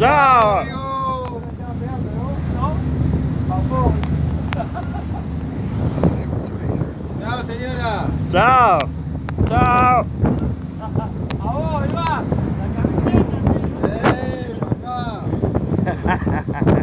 Ciao! Ciao signora! Ciao! Ciao! A voi, va! La camiseta! Ma qua!